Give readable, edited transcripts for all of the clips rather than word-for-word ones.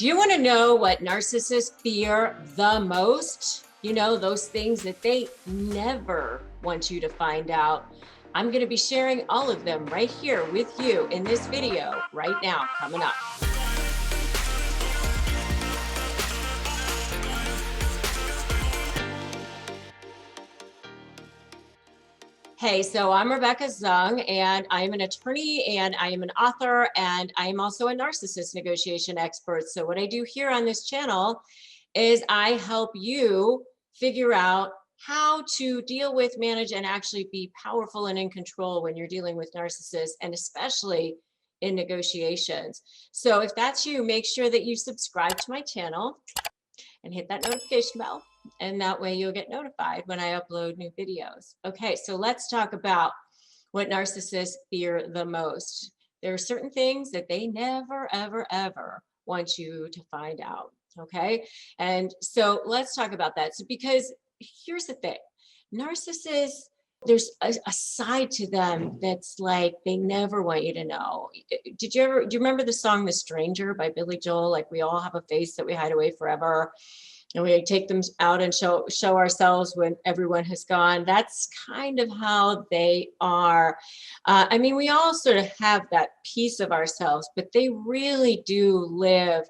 Do you want to know what narcissists fear the most? You know, those things that they never want you to find out. I'm going to be sharing all of them right here with you in this video right now, coming up. Hey, so I'm Rebecca Zung, and I'm an attorney, and I am an author, and I am also a narcissist negotiation expert. So what I do here on this channel is I help you figure out how to deal with, manage, and actually be powerful and in control when you're dealing with narcissists, and especially in negotiations. So if that's you, make sure that you subscribe to my channel and hit that notification bell. And that way you'll get notified when I upload new videos. Okay, so let's talk about what narcissists fear the most. There are certain things that they never, ever, ever want you to find out. Okay, and so let's talk about that. So, because here's the thing, narcissists, there's a side to them that's like they never want you to know. Do you remember the song The Stranger by Billy Joel? Like, we all have a face that we hide away forever, and we take them out and show ourselves when everyone has gone. That's kind of how they are. I mean, we all sort of have that piece of ourselves, but they really do live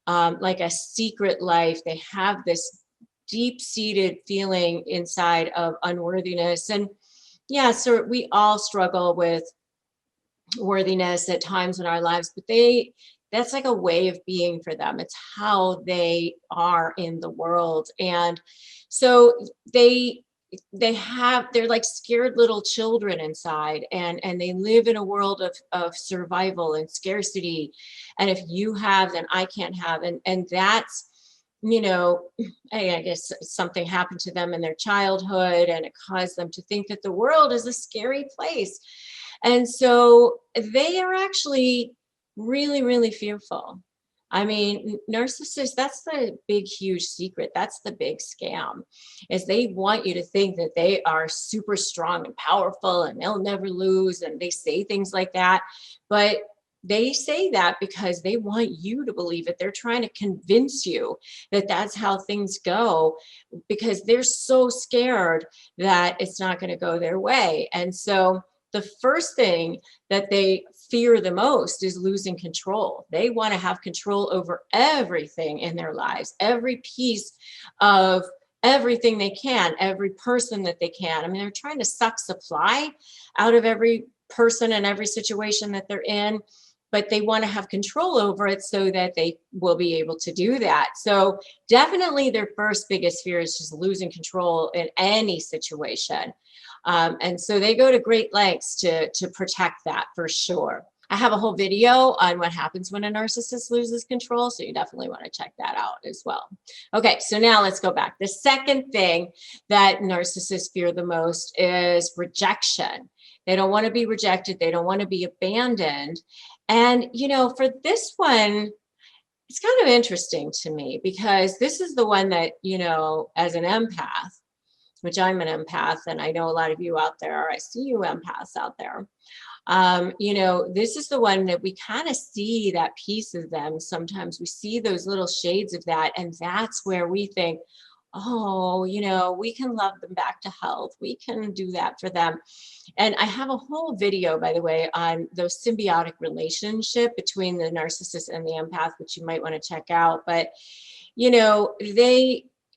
like a secret life. They have this deep-seated feeling inside of unworthiness. And yeah, so we all struggle with worthiness at times in our lives, but that's like a way of being for them. It's how they are in the world. And so they're like scared little children inside, and they live in a world of survival and scarcity. And if you have, then I can't have. And that's, you know, I guess something happened to them in their childhood, and it caused them to think that the world is a scary place. And so they are actually really, really fearful. I mean, narcissists, that's the big, huge secret. That's the big scam, is they want you to think that they are super strong and powerful and they'll never lose. And they say things like that. But they say that because they want you to believe it. They're trying to convince you that that's how things go, because they're so scared that it's not going to go their way. And so the first thing that they fear the most is losing control. They want to have control over everything in their lives, every piece of everything they can, every person that they can. I mean, they're trying to suck supply out of every person and every situation that they're in, but they want to have control over it so that they will be able to do that. So definitely their first biggest fear is just losing control in any situation. And so they go to great lengths to protect that, for sure. I have a whole video on what happens when a narcissist loses control, so you definitely want to check that out as well. Okay, so now let's go back. The second thing that narcissists fear the most is rejection. They don't want to be rejected. They don't want to be abandoned. And, you know, for this one, it's kind of interesting to me, because this is the one that, you know, as an empath, which I'm an empath, and I know a lot of you out there, I see you empaths out there. You know, this is the one that we kind of see that piece of them. Sometimes we see those little shades of that, and that's where we think, oh, you know, we can love them back to health. We can do that for them. And I have a whole video, by the way, on the symbiotic relationship between the narcissist and the empath, which you might want to check out. But, you know,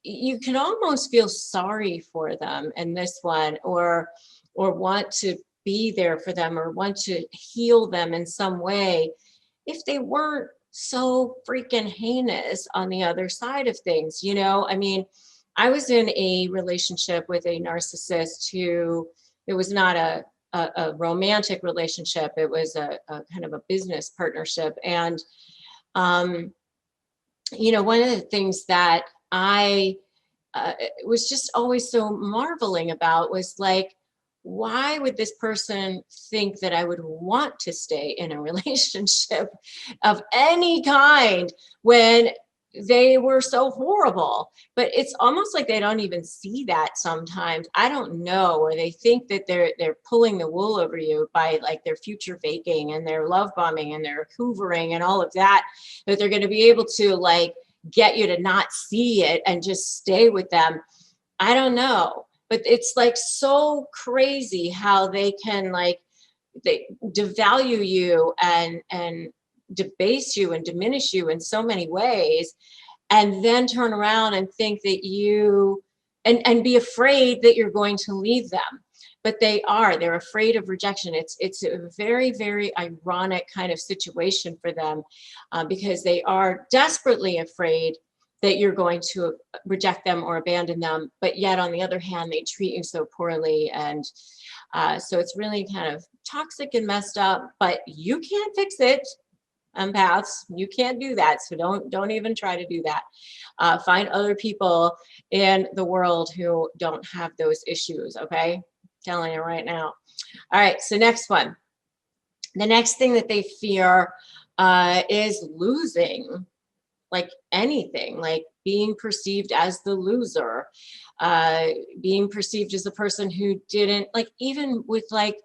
you can almost feel sorry for them in this one, or want to be there for them, or want to heal them in some way, if they weren't so freaking heinous on the other side of things. You know, I mean, I was in a relationship with a narcissist who, it was not a romantic relationship. It was a kind of a business partnership. And, you know, one of the things that I was just always so marveling about was, like, why would this person think that I would want to stay in a relationship of any kind when they were so horrible. But it's almost like they don't even see that sometimes. I don't know, or they think that they're pulling the wool over you by like their future faking and their love bombing and their hoovering and all of that, that they're going to be able to like get you to not see it and just stay with them. I don't know, but it's like so crazy how they can like they devalue you and debase you and diminish you in so many ways, and then turn around and think that you and be afraid that you're going to leave them. But they're afraid of rejection. It's a very, very ironic kind of situation for them, because they are desperately afraid that you're going to reject them or abandon them, but yet on the other hand they treat you so poorly. And so it's really kind of toxic and messed up, but you can't fix it. Empaths, you can't do that. So don't even try to do that. Find other people in the world who don't have those issues. Okay, telling you right now. All right, so next one. The next thing that they fear is losing, like anything, like being perceived as the loser, being perceived as the person who didn't, like, even with like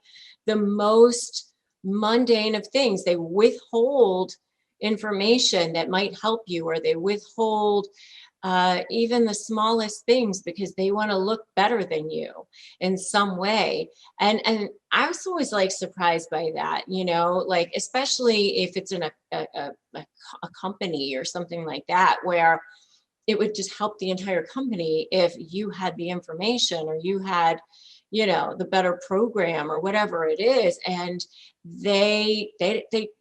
the most mundane of things, they withhold information that might help you, or they withhold even the smallest things because they want to look better than you in some way. And I was always like surprised by that, you know, like especially if it's in a company or something like that, where it would just help the entire company if you had the information, or you had, you know, the better program or whatever it is. And they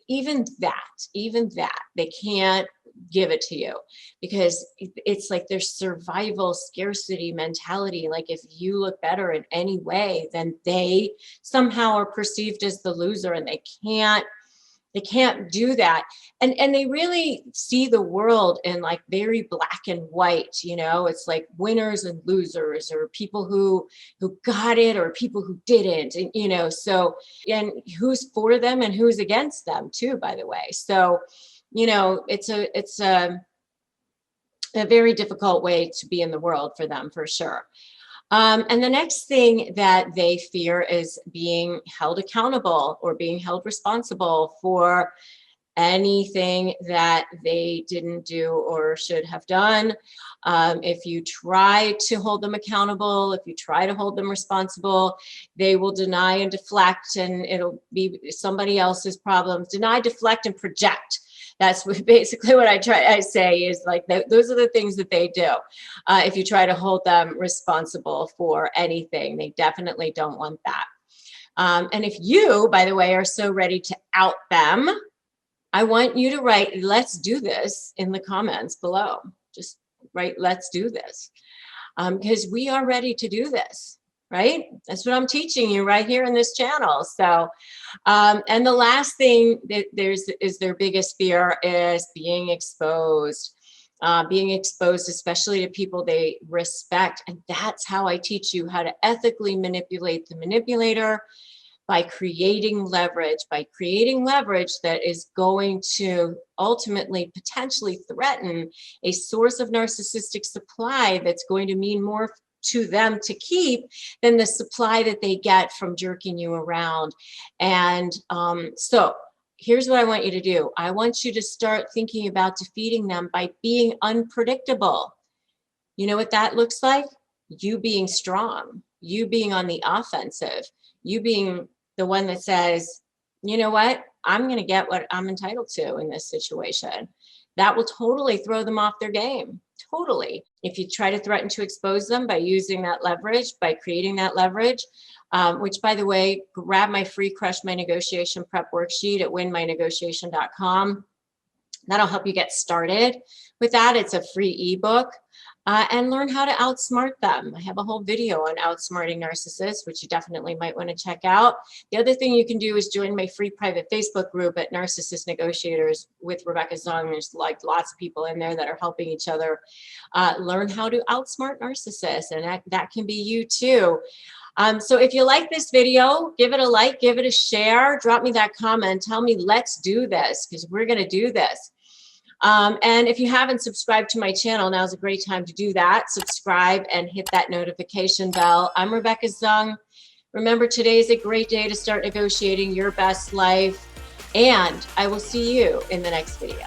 even that they can't give it to you, because it's like their survival scarcity mentality. Like if you look better in any way, then they somehow are perceived as the loser, and they can't do that. And they really see the world in like very black and white, you know. It's like winners and losers, or people who got it, or people who didn't, and you know, so, and who's for them and who's against them too, by the way. So, you know, it's a very difficult way to be in the world for them, for sure. And the next thing that they fear is being held accountable or being held responsible for anything that they didn't do or should have done. If you try to hold them accountable, if you try to hold them responsible, they will deny and deflect, and it'll be somebody else's problems. Deny, deflect, and project. That's basically what I say is like, those are the things that they do. If you try to hold them responsible for anything, they definitely don't want that. And if you, by the way, are so ready to out them, I want you to write, let's do this in the comments below. Just write, let's do this. Because we are ready to do this, right? That's what I'm teaching you right here in this channel. So, and the last thing that is their biggest fear is being exposed. Being exposed, especially to people they respect. And that's how I teach you how to ethically manipulate the manipulator, by creating leverage that is going to ultimately potentially threaten a source of narcissistic supply that's going to mean more to them to keep than the supply that they get from jerking you around. And so here's what I want you to do. I want you to start thinking about defeating them by being unpredictable. You know what that looks like? You being strong, you being on the offensive, you being the one that says, you know what, I'm going to get what I'm entitled to in this situation. That will totally throw them off their game. Totally. If you try to threaten to expose them by using that leverage, by creating that leverage, which, by the way, grab my free Crush My Negotiation prep worksheet at winmynegotiation.com. That'll help you get started with that. It's a free ebook. And learn how to outsmart them. I have a whole video on outsmarting narcissists, which you definitely might want to check out. The other thing you can do is join my free private Facebook group at Narcissist Negotiators with Rebecca Zung. There's like lots of people in there that are helping each other learn how to outsmart narcissists, and that can be you too. So if you like this video, give it a like, give it a share, drop me that comment, tell me let's do this, because we're going to do this. And if you haven't subscribed to my channel, now's a great time to do that. Subscribe and hit that notification bell. I'm Rebecca Zung. Remember, today is a great day to start negotiating your best life, and I will see you in the next video.